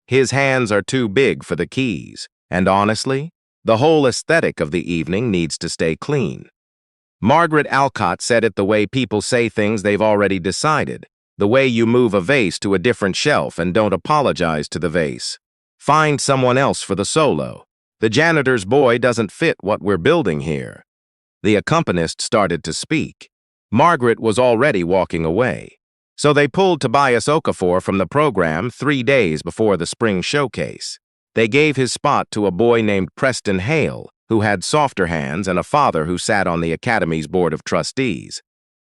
His hands are too big for the keys, and honestly, the whole aesthetic of the evening needs to stay clean. Margaret Alcott said it the way people say things they've already decided, the way you move a vase to a different shelf and don't apologize to the vase. Find someone else for the solo. The janitor's boy doesn't fit what we're building here. The accompanist started to speak. Margaret was already walking away. So they pulled Tobias Okafor from the program 3 days before the spring showcase. They gave his spot to a boy named Preston Hale, who had softer hands and a father who sat on the Academy's board of trustees.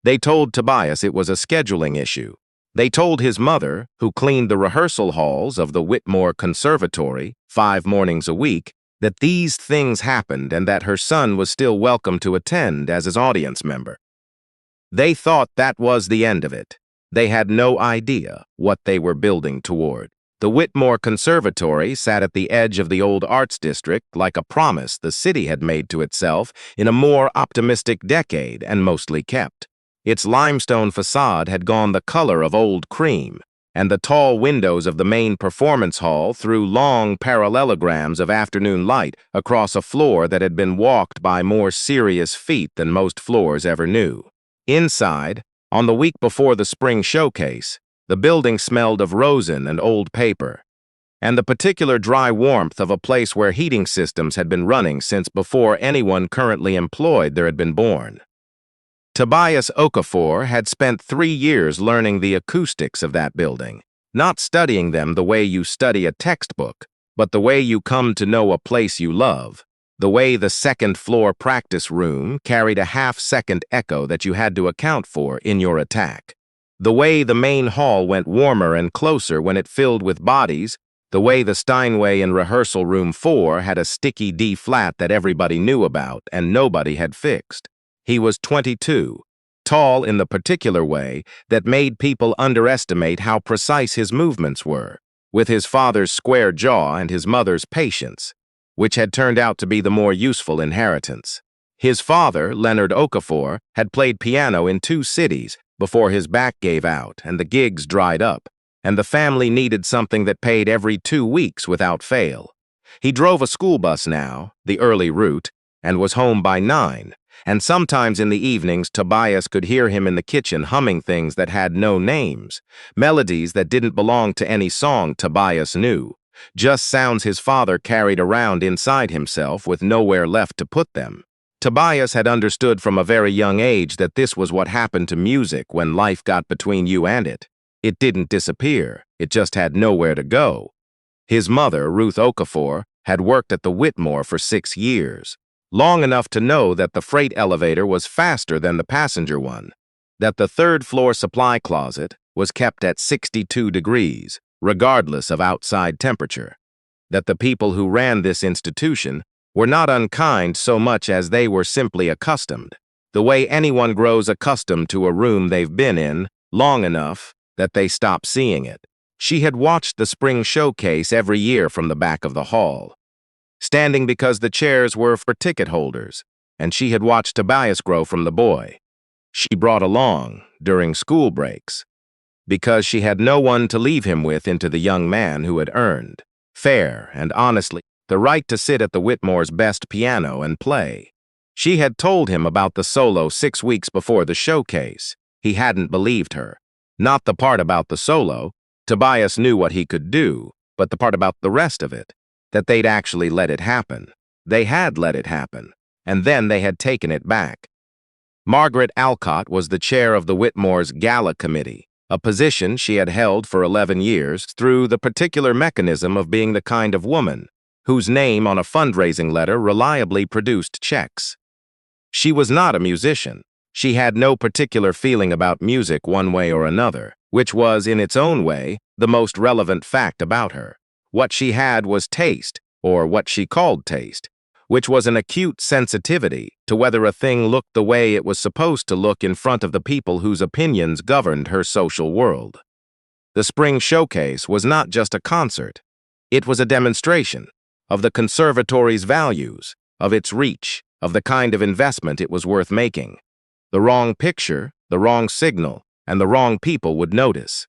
They told Tobias it was a scheduling issue. They told his mother, who cleaned the rehearsal halls of the Whitmore Conservatory 5 mornings a week, that these things happened and that her son was still welcome to attend as his audience member. They thought that was the end of it. They had no idea what they were building toward. The Whitmore Conservatory sat at the edge of the old arts district like a promise the city had made to itself in a more optimistic decade and mostly kept. Its limestone facade had gone the color of old cream, and the tall windows of the main performance hall threw long parallelograms of afternoon light across a floor that had been walked by more serious feet than most floors ever knew. Inside, on the week before the spring showcase, the building smelled of rosin and old paper, and the particular dry warmth of a place where heating systems had been running since before anyone currently employed there had been born. Tobias Okafor had spent 3 years learning the acoustics of that building, not studying them the way you study a textbook, but the way you come to know a place you love, the way the second-floor practice room carried a half-second echo that you had to account for in your attack, the way the main hall went warmer and closer when it filled with bodies, the way the Steinway in rehearsal room 4 had a sticky D-flat that everybody knew about and nobody had fixed. He was 22, tall in the particular way that made people underestimate how precise his movements were, with his father's square jaw and his mother's patience, which had turned out to be the more useful inheritance. His father, Leonard Okafor, had played piano in 2 cities before his back gave out and the gigs dried up, and the family needed something that paid every 2 weeks without fail. He drove a school bus now, the early route, and was home by 9, and sometimes in the evenings Tobias could hear him in the kitchen humming things that had no names, melodies that didn't belong to any song Tobias knew, just sounds his father carried around inside himself with nowhere left to put them. Tobias had understood from a very young age that this was what happened to music when life got between you and it. It didn't disappear, it just had nowhere to go. His mother, Ruth Okafor, had worked at the Whitmore for 6 years, long enough to know that the freight elevator was faster than the passenger one, that the 3rd-floor supply closet was kept at 62 degrees, regardless of outside temperature, that the people who ran this institution were not unkind so much as they were simply accustomed, the way anyone grows accustomed to a room they've been in long enough that they stop seeing it. She had watched the spring showcase every year from the back of the hall, standing because the chairs were for ticket holders, and she had watched Tobias grow from the boy she brought along during school breaks, because she had no one to leave him with into the young man who had earned, fair and honestly, the right to sit at the Whitmore's best piano and play. She had told him about the solo 6 weeks before the showcase. He hadn't believed her. Not the part about the solo. Tobias knew what he could do, but the part about the rest of it, that they'd actually let it happen. They had let it happen, and then they had taken it back. Margaret Alcott was the chair of the Whitmore's Gala Committee, a position she had held for 11 years through the particular mechanism of being the kind of woman whose name on a fundraising letter reliably produced checks. She was not a musician. She had no particular feeling about music one way or another, which was, in its own way, the most relevant fact about her. What she had was taste, or what she called taste, which was an acute sensitivity to whether a thing looked the way it was supposed to look in front of the people whose opinions governed her social world. The spring showcase was not just a concert. It was a demonstration of the Conservatory's values, of its reach, of the kind of investment it was worth making. The wrong picture, the wrong signal, and the wrong people would notice.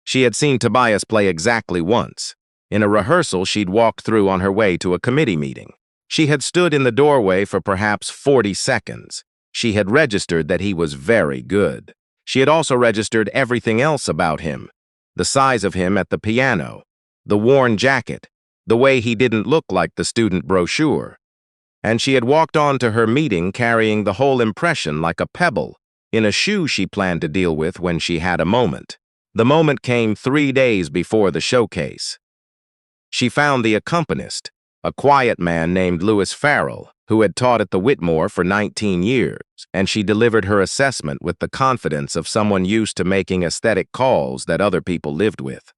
She had seen Tobias play exactly once, in a rehearsal she'd walked through on her way to a committee meeting. She had stood in the doorway for perhaps 40 seconds. She had registered that he was very good. She had also registered everything else about him: the size of him at the piano, the worn jacket, the way he didn't look like the student brochure. And she had walked on to her meeting carrying the whole impression like a pebble, in a shoe she planned to deal with when she had a moment. The moment came 3 days before the showcase. She found the accompanist, a quiet man named Louis Farrell, who had taught at the Whitmore for 19 years, and she delivered her assessment with the confidence of someone used to making aesthetic calls that other people lived with.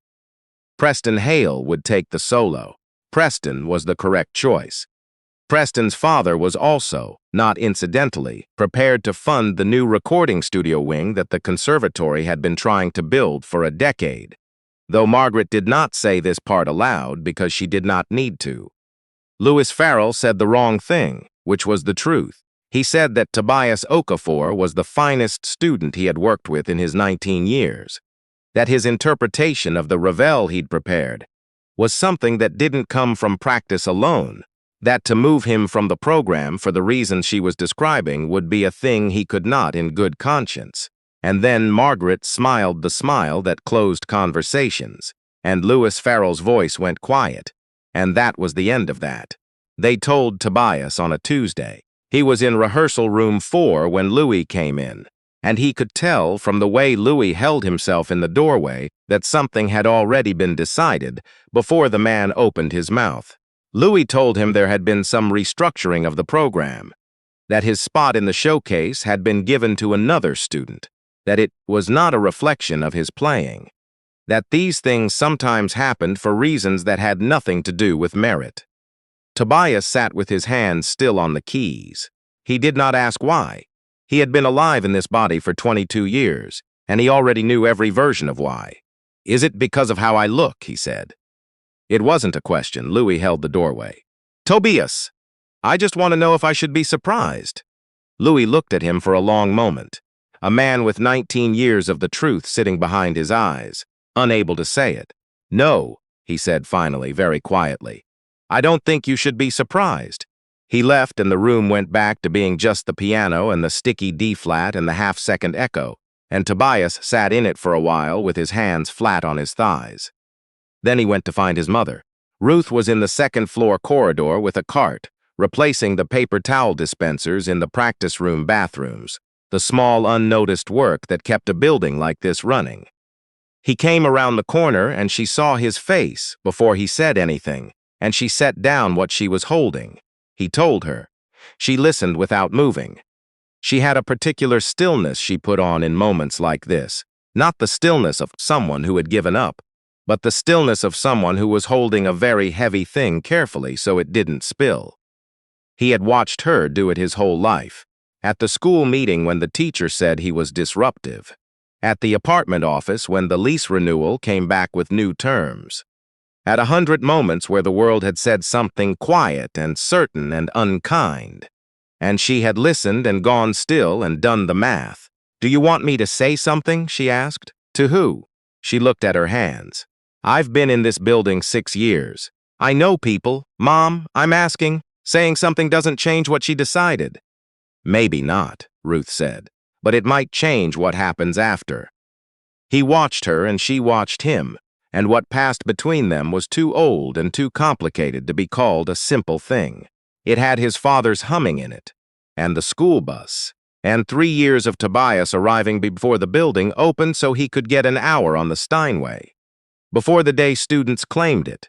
Preston Hale would take the solo. Preston was the correct choice. Preston's father was also, not incidentally, prepared to fund the new recording studio wing that the Conservatory had been trying to build for a decade, though Margaret did not say this part aloud because she did not need to. Louis Farrell said the wrong thing, which was the truth. He said that Tobias Okafor was the finest student he had worked with in his 19 years, that his interpretation of the revel he'd prepared was something that didn't come from practice alone, that to move him from the program for the reasons she was describing would be a thing he could not in good conscience. And then Margaret smiled the smile that closed conversations, and Louis Farrell's voice went quiet, and that was the end of that. They told Tobias on a Tuesday. He was in rehearsal room 4 when Louis came in, and he could tell from the way Louis held himself in the doorway that something had already been decided before the man opened his mouth. Louis told him there had been some restructuring of the program, that his spot in the showcase had been given to another student, that it was not a reflection of his playing, that these things sometimes happened for reasons that had nothing to do with merit. Tobias sat with his hands still on the keys. He did not ask why. He had been alive in this body for 22 years, and he already knew every version of why. "Is it because of how I look?" he said. It wasn't a question. Louis held the doorway. "Tobias, I just want to know if I should be surprised." Louis looked at him for a long moment, a man with 19 years of the truth sitting behind his eyes, unable to say it. "No," he said finally, very quietly. "I don't think you should be surprised." He left and the room went back to being just the piano and the sticky D-flat and the half-second echo, and Tobias sat in it for a while with his hands flat on his thighs. Then he went to find his mother. Ruth was in the second-floor corridor with a cart, replacing the paper towel dispensers in the practice room bathrooms, the small unnoticed work that kept a building like this running. He came around the corner and she saw his face before he said anything, and she set down what she was holding. He told her. She listened without moving. She had a particular stillness she put on in moments like this, not the stillness of someone who had given up, but the stillness of someone who was holding a very heavy thing carefully so it didn't spill. He had watched her do it his whole life. At the school meeting when the teacher said he was disruptive. At the apartment office when the lease renewal came back with new terms. At 100 moments where the world had said something quiet and certain and unkind. And she had listened and gone still and done the math. "Do you want me to say something?" she asked. "To who?" She looked at her hands. "I've been in this building 6 years. I know people. Mom, I'm asking. Saying something doesn't change what she decided." "Maybe not," Ruth said, "but it might change what happens after." He watched her and she watched him, and what passed between them was too old and too complicated to be called a simple thing. It had his father's humming in it, and the school bus, and 3 years of Tobias arriving before the building opened so he could get an hour on the Steinway, before the day students claimed it,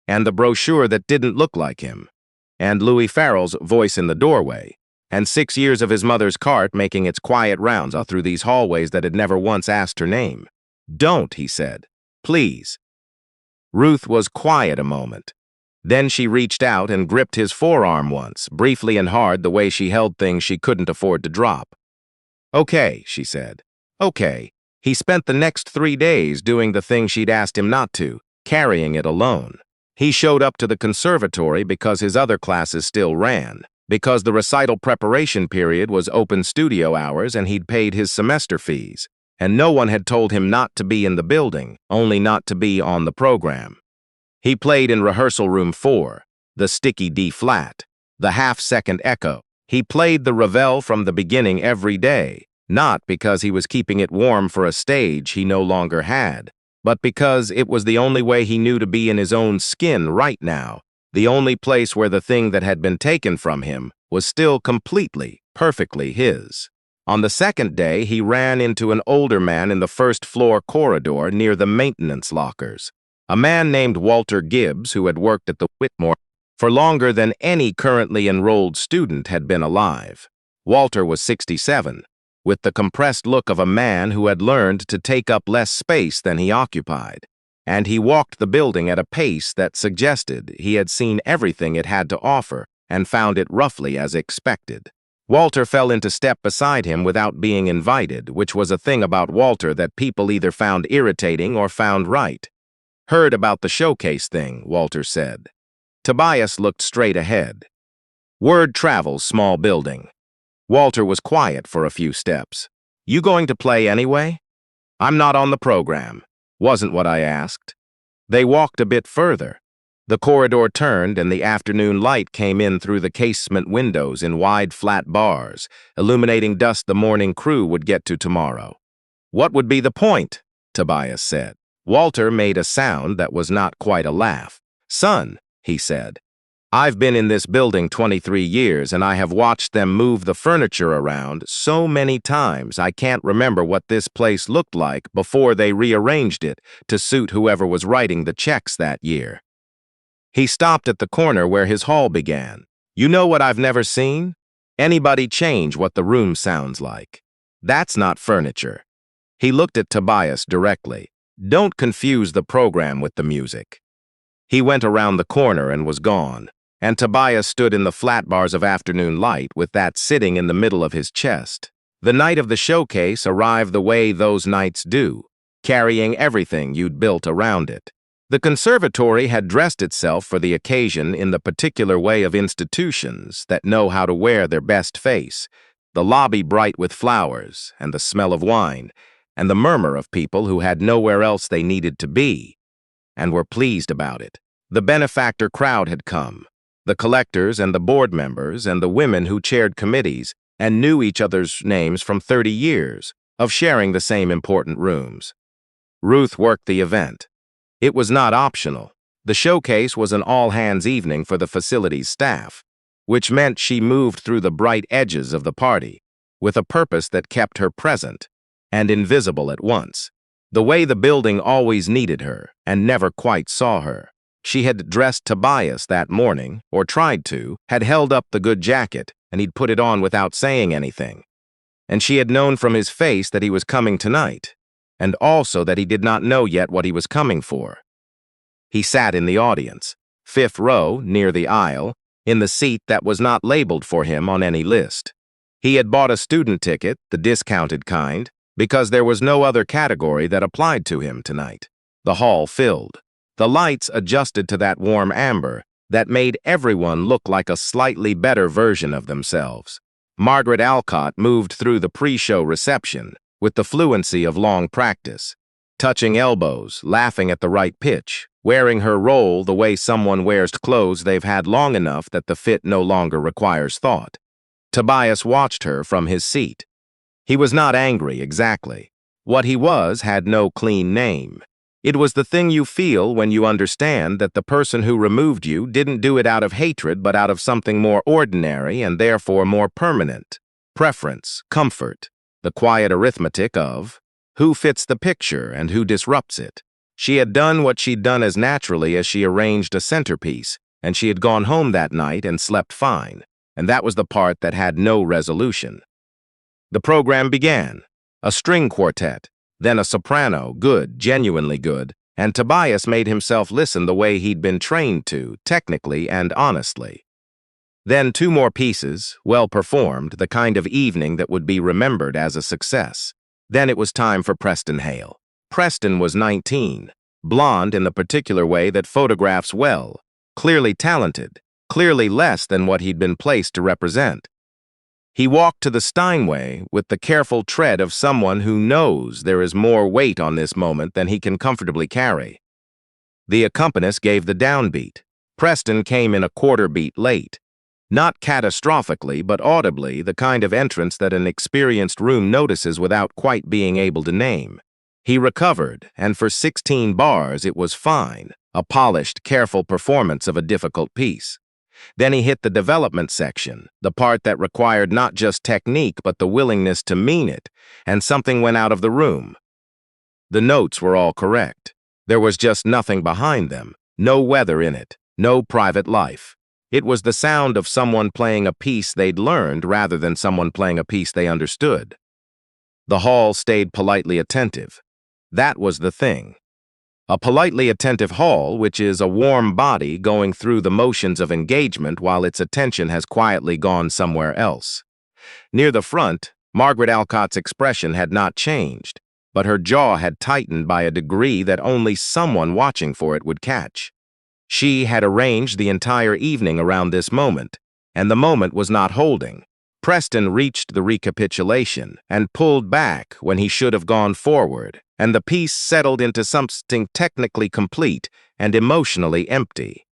and the brochure that didn't look like him, and Louis Farrell's voice in the doorway, and 6 years of his mother's cart making its quiet rounds all through these hallways that had never once asked her name. "Don't," he said. "Please." Ruth was quiet a moment. Then she reached out and gripped his forearm once, briefly and hard, the way she held things she couldn't afford to drop. "Okay," she said. "Okay." He spent the next 3 days doing the thing she'd asked him not to, carrying it alone. He showed up to the conservatory because his other classes still ran, because the recital preparation period was open studio hours and he'd paid his semester fees, and no one had told him not to be in the building, only not to be on the program. He played in rehearsal room 4, the sticky D-flat, the half-second echo. He played the Ravel from the beginning every day, not because he was keeping it warm for a stage he no longer had, but because it was the only way he knew to be in his own skin right now, the only place where the thing that had been taken from him was still completely, perfectly his. On the second day, he ran into an older man in the first-floor corridor near the maintenance lockers, a man named Walter Gibbs who had worked at the Whitmore for longer than any currently enrolled student had been alive. Walter was 67, with the compressed look of a man who had learned to take up less space than he occupied, and he walked the building at a pace that suggested he had seen everything it had to offer and found it roughly as expected. Walter fell into step beside him without being invited, which was a thing about Walter that people either found irritating or found right. "Heard about the showcase thing," Walter said. Tobias looked straight ahead. "Word travels, small building." Walter was quiet for a few steps. "You going to play anyway?" "I'm not on the program." "Wasn't what I asked." They walked a bit further. The corridor turned and the afternoon light came in through the casement windows in wide flat bars, illuminating dust the morning crew would get to tomorrow. "What would be the point?" Tobias said. Walter made a sound that was not quite a laugh. "Son," he said, "I've been in this building 23 years and I have watched them move the furniture around so many times I can't remember what this place looked like before they rearranged it to suit whoever was writing the checks that year." He stopped at the corner where his hall began. "You know what I've never seen? Anybody change what the room sounds like. That's not furniture." He looked at Tobias directly. "Don't confuse the program with the music." He went around the corner and was gone, and Tobias stood in the flat bars of afternoon light with that sitting in the middle of his chest. The night of the showcase arrived the way those nights do, carrying everything you'd built around it. The Conservatory had dressed itself for the occasion in the particular way of institutions that know how to wear their best face, the lobby bright with flowers and the smell of wine, and the murmur of people who had nowhere else they needed to be, and were pleased about it. The benefactor crowd had come, the collectors and the board members and the women who chaired committees and knew each other's names from 30 years of sharing the same important rooms. Ruth worked the event. It was not optional. The showcase was an all-hands evening for the facilities staff, which meant she moved through the bright edges of the party with a purpose that kept her present and invisible at once. The way the building always needed her and never quite saw her. She had dressed Tobias that morning, or tried to, had held up the good jacket, and he'd put it on without saying anything. And she had known from his face that he was coming tonight, and also that he did not know yet what he was coming for. He sat in the audience, 5th row, near the aisle, in the seat that was not labeled for him on any list. He had bought a student ticket, the discounted kind, because there was no other category that applied to him tonight. The hall filled. The lights adjusted to that warm amber that made everyone look like a slightly better version of themselves. Margaret Alcott moved through the pre-show reception with the fluency of long practice, touching elbows, laughing at the right pitch, wearing her role the way someone wears clothes they've had long enough that the fit no longer requires thought. Tobias watched her from his seat. He was not angry, exactly. What he was had no clean name. It was the thing you feel when you understand that the person who removed you didn't do it out of hatred but out of something more ordinary and therefore more permanent. Preference, comfort, the quiet arithmetic of who fits the picture and who disrupts it. She had done what she'd done as naturally as she arranged a centerpiece, and she had gone home that night and slept fine, and that was the part that had no resolution. The program began. A string quartet, then a soprano, good, genuinely good, and Tobias made himself listen the way he'd been trained to, technically and honestly. Then 2 more pieces, well performed, the kind of evening that would be remembered as a success. Then it was time for Preston Hale. Preston was 19, blonde in the particular way that photographs well, clearly talented, clearly less than what he'd been placed to represent. He walked to the Steinway with the careful tread of someone who knows there is more weight on this moment than he can comfortably carry. The accompanist gave the downbeat. Preston came in a quarter beat late. Not catastrophically, but audibly, the kind of entrance that an experienced room notices without quite being able to name. He recovered, and for 16 bars it was fine, a polished, careful performance of a difficult piece. Then he hit the development section, the part that required not just technique but the willingness to mean it, and something went out of the room. The notes were all correct. There was just nothing behind them, no weather in it, no private life. It was the sound of someone playing a piece they'd learned rather than someone playing a piece they understood. The hall stayed politely attentive. That was the thing. A politely attentive hall, which is a warm body going through the motions of engagement while its attention has quietly gone somewhere else. Near the front, Margaret Alcott's expression had not changed, but her jaw had tightened by a degree that only someone watching for it would catch. She had arranged the entire evening around this moment, and the moment was not holding. Preston reached the recapitulation and pulled back when he should have gone forward, and the piece settled into something technically complete and emotionally empty.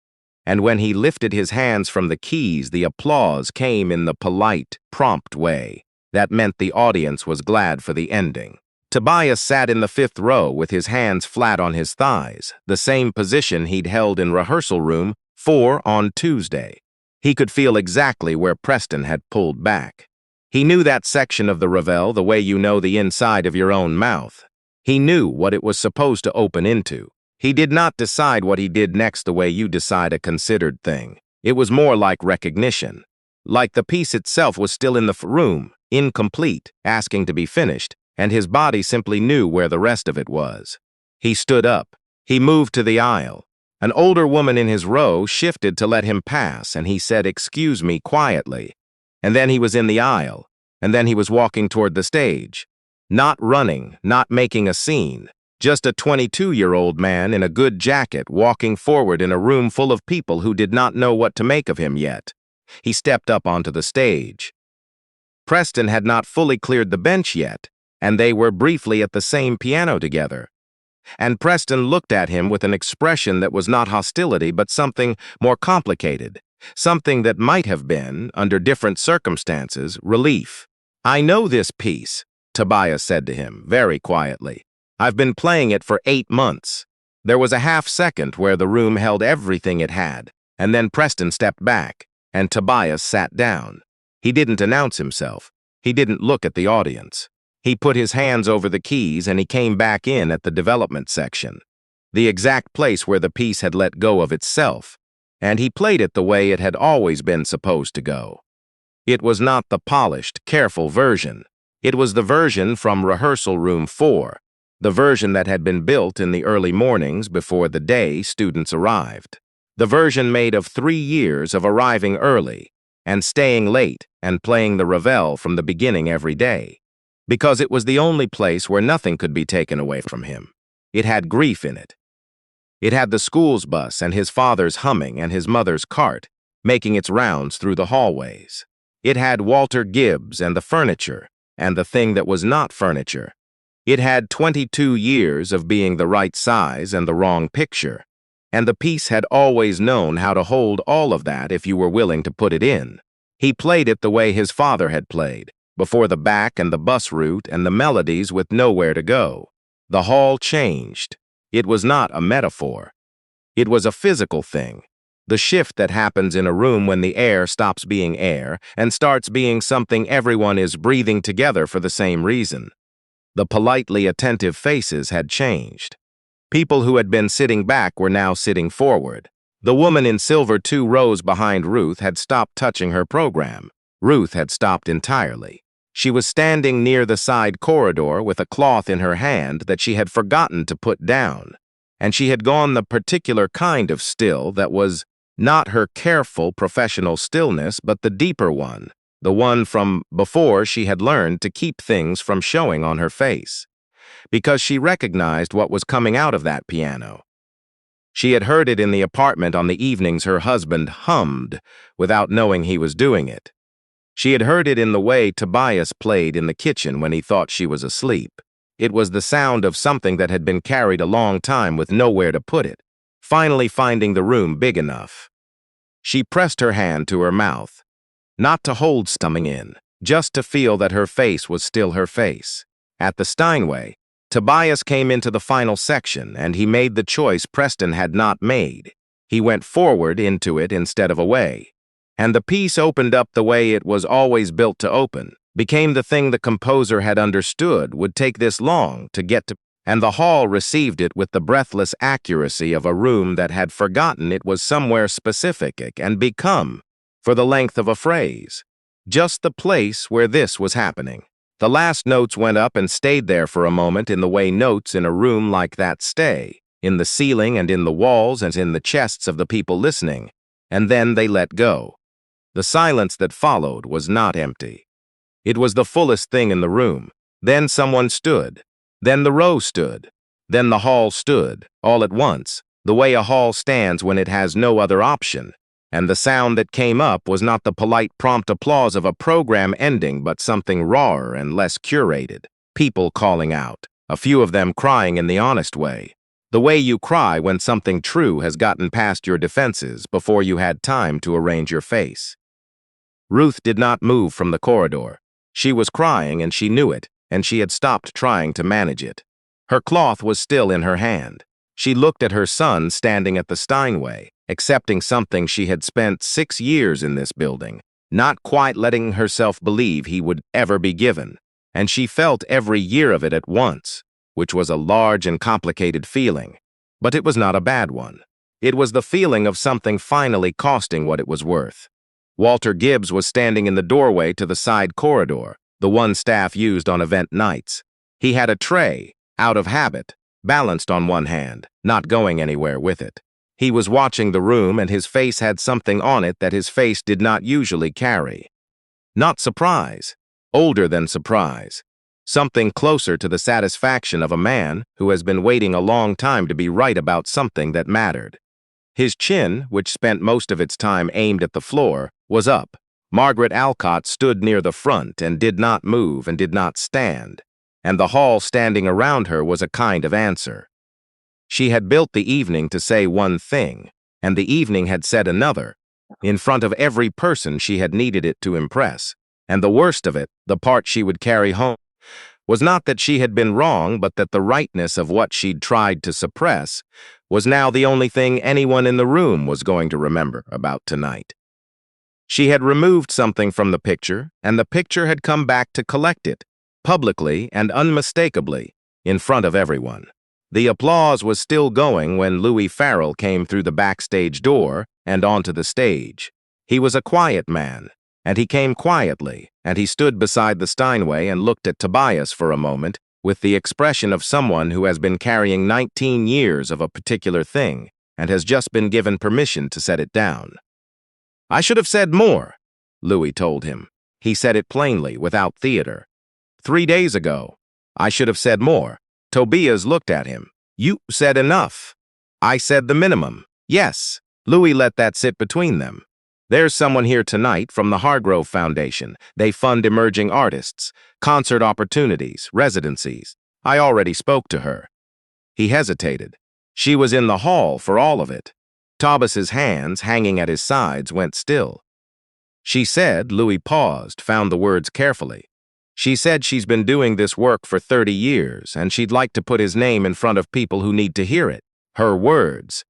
And when he lifted his hands from the keys, the applause came in the polite, prompt way that meant the audience was glad for the ending. Tobias sat in the 5th row with his hands flat on his thighs, the same position he'd held in rehearsal room 4 on Tuesday. He could feel exactly where Preston had pulled back. He knew that section of the reveille the way you know the inside of your own mouth. He knew what it was supposed to open into. He did not decide what he did next the way you decide a considered thing. It was more like recognition. Like the piece itself was still in the room, incomplete, asking to be finished, and his body simply knew where the rest of it was. He stood up. He moved to the aisle. An older woman in his row shifted to let him pass, and he said, "Excuse me," quietly. And then he was in the aisle, and then he was walking toward the stage. Not running, not making a scene. Just a 22-year-old man in a good jacket walking forward in a room full of people who did not know what to make of him yet. He stepped up onto the stage. Preston had not fully cleared the bench yet, and they were briefly at the same piano together. And Preston looked at him with an expression that was not hostility but something more complicated, something that might have been, under different circumstances, relief. "I know this piece," Tobias said to him, very quietly. "I've been playing it for 8 months." There was a half-second where the room held everything it had, and then Preston stepped back, and Tobias sat down. He didn't announce himself. He didn't look at the audience. He put his hands over the keys and he came back in at the development section, the exact place where the piece had let go of itself, and he played it the way it had always been supposed to go. It was not the polished, careful version. It was the version from rehearsal room 4, the version that had been built in the early mornings before the day students arrived. The version made of 3 years of arriving early and staying late and playing the reveille from the beginning every day. Because it was the only place where nothing could be taken away from him. It had grief in it. It had the school's bus and his father's humming and his mother's cart, making its rounds through the hallways. It had Walter Gibbs and the furniture, and the thing that was not furniture. It had 22 years of being the right size and the wrong picture, and the piece had always known how to hold all of that if you were willing to put it in. He played it the way his father had played, before the back and the bus route and the melodies with nowhere to go. The hall changed. It was not a metaphor. It was a physical thing. The shift that happens in a room when the air stops being air and starts being something everyone is breathing together for the same reason. The politely attentive faces had changed. People who had been sitting back were now sitting forward. The woman in silver 2 rows behind Ruth had stopped touching her program. Ruth had stopped entirely. She was standing near the side corridor with a cloth in her hand that she had forgotten to put down, and she had gone the particular kind of still that was not her careful professional stillness but the deeper one, the one from before she had learned to keep things from showing on her face, because she recognized what was coming out of that piano. She had heard it in the apartment on the evenings her husband hummed without knowing he was doing it. She had heard it in the way Tobias played in the kitchen when he thought she was asleep. It was the sound of something that had been carried a long time with nowhere to put it, finally finding the room big enough. She pressed her hand to her mouth, not to hold something in, just to feel that her face was still her face. At the Steinway, Tobias came into the final section, and he made the choice Preston had not made. He went forward into it instead of away. And the piece opened up the way it was always built to open, became the thing the composer had understood would take this long to get to, and the hall received it with the breathless accuracy of a room that had forgotten it was somewhere specific and become, for the length of a phrase, just the place where this was happening. The last notes went up and stayed there for a moment in the way notes in a room like that stay, in the ceiling and in the walls and in the chests of the people listening, and then they let go. The silence that followed was not empty. It was the fullest thing in the room. Then someone stood. Then the row stood. Then the hall stood, all at once, the way a hall stands when it has no other option. And the sound that came up was not the polite prompt applause of a program ending, but something rawer and less curated. People calling out, a few of them crying in the honest way. The way you cry when something true has gotten past your defenses before you had time to arrange your face. Ruth did not move from the corridor. She was crying and she knew it, and she had stopped trying to manage it. Her cloth was still in her hand. She looked at her son standing at the Steinway, accepting something she had spent 6 years in this building, not quite letting herself believe he would ever be given, and she felt every year of it at once, which was a large and complicated feeling, but it was not a bad one. It was the feeling of something finally costing what it was worth. Walter Gibbs was standing in the doorway to the side corridor, the one staff used on event nights. He had a tray, out of habit, balanced on one hand, not going anywhere with it. He was watching the room, and his face had something on it that his face did not usually carry. Not surprise, older than surprise. Something closer to the satisfaction of a man who has been waiting a long time to be right about something that mattered. His chin, which spent most of its time aimed at the floor, was up. Margaret Alcott stood near the front and did not move and did not stand, and the hall standing around her was a kind of answer. She had built the evening to say one thing, and the evening had said another, in front of every person she had needed it to impress, and the worst of it, the part she would carry home, was not that she had been wrong, but that the rightness of what she'd tried to suppress was now the only thing anyone in the room was going to remember about tonight. She had removed something from the picture, and the picture had come back to collect it, publicly and unmistakably, in front of everyone. The applause was still going when Louis Farrell came through the backstage door and onto the stage. He was a quiet man, and he came quietly, and he stood beside the Steinway and looked at Tobias for a moment with the expression of someone who has been carrying 19 years of a particular thing and has just been given permission to set it down. "I should have said more," Louis told him. He said it plainly, without theater. 3 days ago, "I should have said more." Tobias looked at him. "You said enough." "I said the minimum." "Yes." Louis let that sit between them. "There's someone here tonight from the Hargrove Foundation. They fund emerging artists, concert opportunities, residencies. I already spoke to her." He hesitated. She was in the hall for all of it. Tobias's hands, hanging at his sides, went still. "She said," Louis paused, found the words carefully. "She said she's been doing this work for 30 years, and she'd like to put his name in front of people who need to hear it." Her words.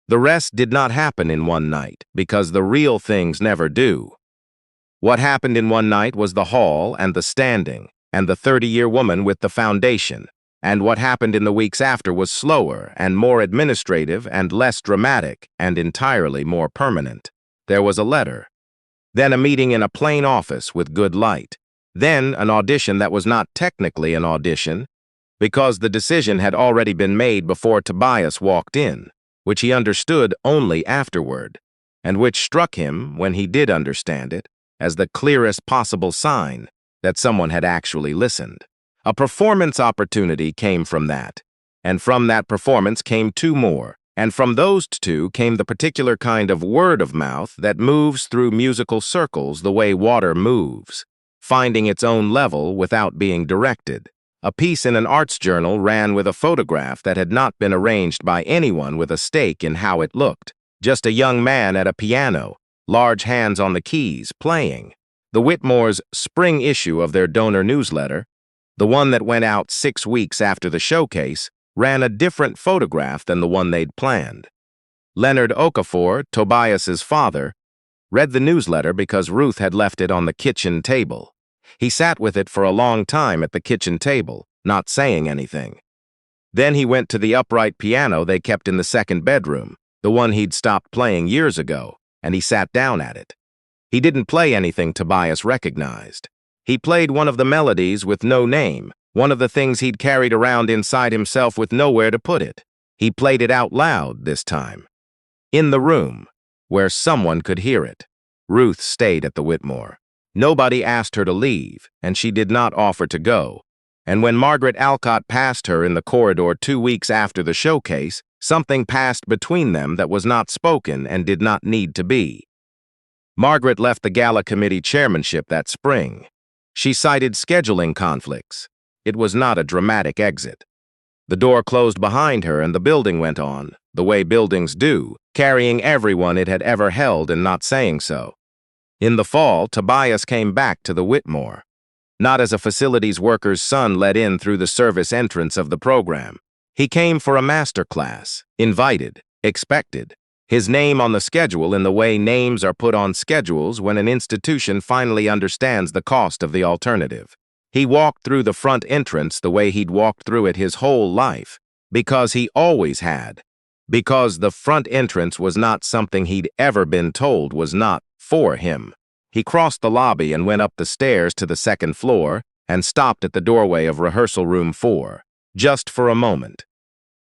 The rest did not happen in one night, because the real things never do. What happened in one night was the hall and the standing, and the 30-year woman with the foundation, and what happened in the weeks after was slower and more administrative and less dramatic and entirely more permanent. There was a letter. Then a meeting in a plain office with good light. Then an audition that was not technically an audition, because the decision had already been made before Tobias walked in, which he understood only afterward, and which struck him, when he did understand it, as the clearest possible sign that someone had actually listened. A performance opportunity came from that, and from that performance came 2 more, and from those 2 came the particular kind of word of mouth that moves through musical circles the way water moves, finding its own level without being directed, A piece in an arts journal ran with a photograph that had not been arranged by anyone with a stake in how it looked. Just a young man at a piano, large hands on the keys, playing. The Whitmore's spring issue of their donor newsletter, the one that went out 6 weeks after the showcase, ran a different photograph than the one they'd planned. Leonard Okafor, Tobias's father, read the newsletter because Ruth had left it on the kitchen table. He sat with it for a long time at the kitchen table, not saying anything. Then he went to the upright piano they kept in the second bedroom, the one he'd stopped playing years ago, and he sat down at it. He didn't play anything Tobias recognized. He played one of the melodies with no name, one of the things he'd carried around inside himself with nowhere to put it. He played it out loud this time. In the room, where someone could hear it. Ruth stayed at the Whitmore. Nobody asked her to leave, and she did not offer to go. And when Margaret Alcott passed her in the corridor 2 weeks after the showcase, something passed between them that was not spoken and did not need to be. Margaret left the gala committee chairmanship that spring. She cited scheduling conflicts. It was not a dramatic exit. The door closed behind her and the building went on, the way buildings do, carrying everyone it had ever held and not saying so. In the fall, Tobias came back to the Whitmore. Not as a facilities worker's son let in through the service entrance of the program. He came for a master class, invited, expected. His name on the schedule in the way names are put on schedules when an institution finally understands the cost of the alternative. He walked through the front entrance the way he'd walked through it his whole life, because he always had. Because the front entrance was not something he'd ever been told was not for him. He crossed the lobby and went up the stairs to the second floor and stopped at the doorway of rehearsal room 4, just for a moment.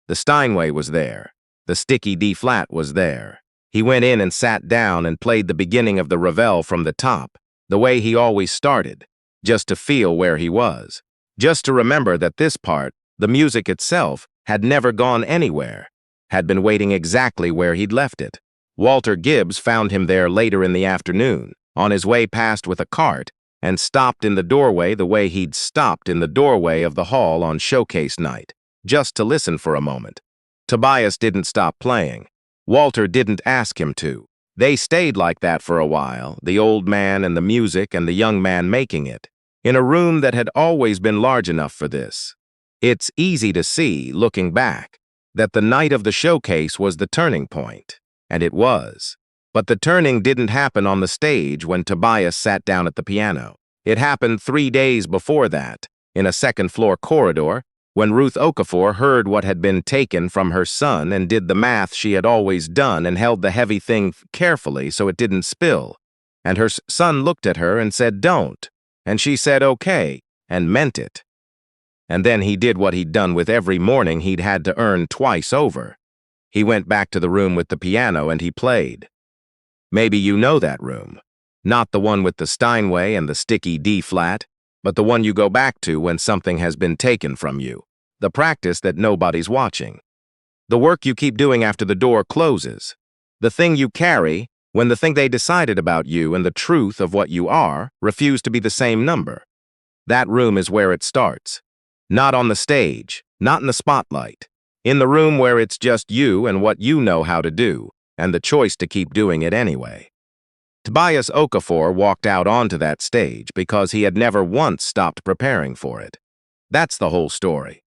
The Steinway was there. The sticky D-flat was there. He went in and sat down and played the beginning of the Ravel from the top, the way he always started, just to feel where he was, just to remember that this part, the music itself, had never gone anywhere, had been waiting exactly where he'd left it. Walter Gibbs found him there later in the afternoon, on his way past with a cart, and stopped in the doorway the way he'd stopped in the doorway of the hall on showcase night, just to listen for a moment. Tobias didn't stop playing. Walter didn't ask him to. They stayed like that for a while, the old man and the music and the young man making it, in a room that had always been large enough for this. It's easy to see, looking back, that the night of the showcase was the turning point, and it was. But the turning didn't happen on the stage when Tobias sat down at the piano. It happened 3 days before that, in a second-floor corridor, when Ruth Okafor heard what had been taken from her son and did the math she had always done and held the heavy thing carefully so it didn't spill. And her son looked at her and said, "Don't." And she said, "Okay," and meant it. And then he did what he'd done with every morning he'd had to earn twice over. He went back to the room with the piano and he played. Maybe you know that room. Not the one with the Steinway and the sticky D-flat, but the one you go back to when something has been taken from you. The practice that nobody's watching. The work you keep doing after the door closes. The thing you carry when the thing they decided about you and the truth of what you are refuse to be the same number. That room is where it starts. Not on the stage, not in the spotlight. In the room where it's just you and what you know how to do, and the choice to keep doing it anyway. Tobias Okafor walked out onto that stage because he had never once stopped preparing for it. That's the whole story.